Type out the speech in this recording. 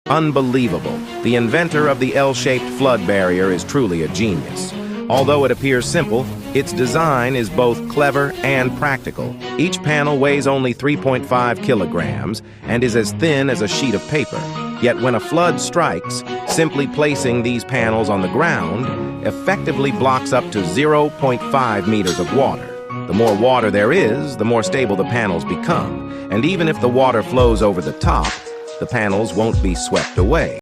Unbelievable. The inventor of the L-shaped flood barrier is truly a genius. Although it appears simple, its design is both clever and practical. Each panel weighs only 3.5 kilograms and is as thin as a sheet of paper. Yet when a flood strikes, simply placing these panels on the ground effectively blocks up to 0.5 meters of water. The more water there is, the more stable the panels become. And even if the water flows over the top, the panels won't be swept away.